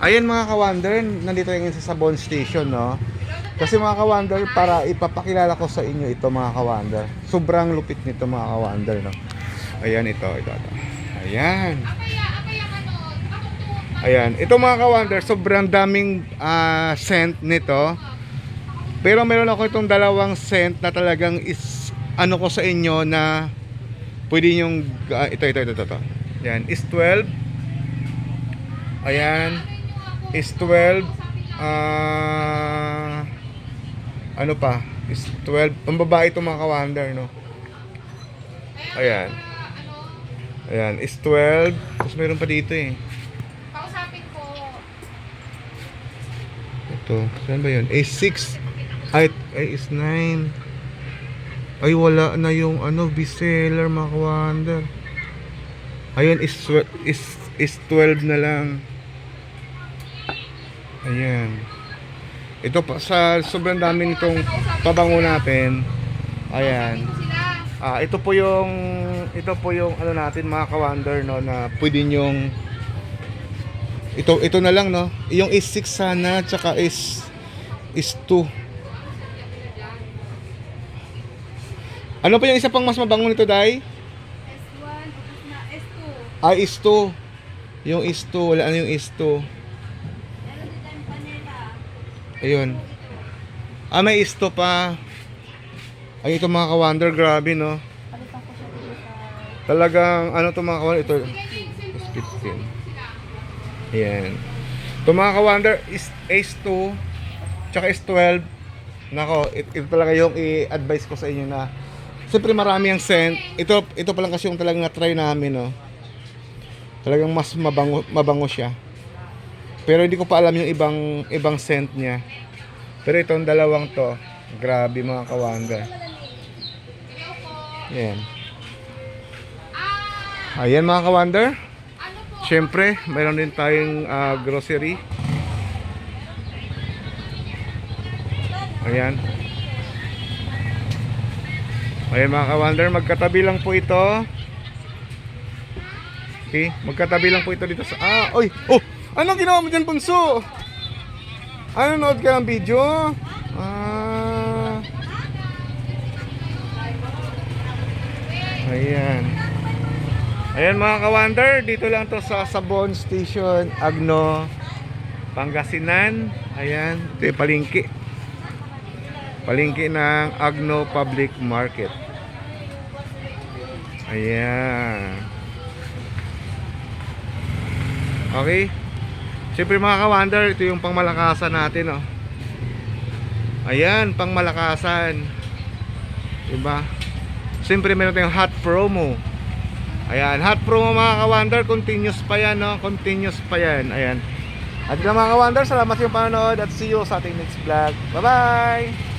Ayan mga ka-wonder, nandito ngayon sa Sabon Station, no? Kasi mga ka-wonder, para ipapakilala ko sa inyo ito mga ka-wonder. Sobrang lupit nito mga ka-wonder, no? Ayan, ito. Ayan. Ayan, ito mga ka-wonder, sobrang daming scent nito. Pero meron ako itong dalawang scent na talagang ano ko sa inyo na pwede yung ito. Ayan, is 12. Ayan, is 12. Ano pa? Is 12. Pambabae itong mga ka-wonder, no? Ayan. Ayan, is 12. Tapos meron pa dito eh. Kausapin ko. Ito, saan ba yun? Is 6. Ay, is 9. Ay, wala na yung bestseller mga ka-wonder. Ayun, is 12 na lang. Ayan. Ito pa sa sobrang dami nitong pabango natin. Ayan. Ito po yung ano natin mga ka-wonder, no, na pwede nyong ito na lang, no. Yung is 6 sana, tsaka is 2. Ano pa yung isa pang mas mabango nito, Day? S1, tapos na S2. Is 2. Yung is 2, wala na yung is 2. Meron din tayong panela. Ayun. May is 2 pa. Ay, ito mga ka-wonder, grabe, no. Palitan ko siya dito sa... Talagang ano to mga ka-wonder, ito is 15. Ayan. Ito mga ka-wonder is Ace 2 tsaka is 12. Nako, ito talaga yung i-advise ko sa inyo na siyempre marami ang scent. Ito pa lang kasi yung talagang na-try namin, no. Talagang mas mabango siya. Pero hindi ko pa alam yung ibang scent niya. Pero itong dalawang to, grabe mga ka-wonder. Ayan. Ayan mga ka-wonder. Siyempre, mayroon din tayong grocery. Ayan. Ayan mga ka-wonder, magkatabi lang po ito. Okay, magkatabi lang po ito dito sa... Oy! Oh! Anong ginawa mo dyan, Bunso? Nanonood ka ng video? Ayan. Ayan mga ka-wonder, dito lang to sa Sabon Station, Agno, Pangasinan. Ayan, ito yung palengke. Palengke ng Agno Public Market. Ayan. Okay. Siyempre mga ka-wonder, ito yung pangmalakasan natin, oh. Ayan, pangmalakasan. Diba? Siyempre meron tayong hot promo. Ayan, hot promo mga ka-wonder, continuous pa yan, no? Continuous pa yan. Ayan. At mga ka-wonder, salamat sa inyong panonood at see you sa ating next vlog. Bye-bye!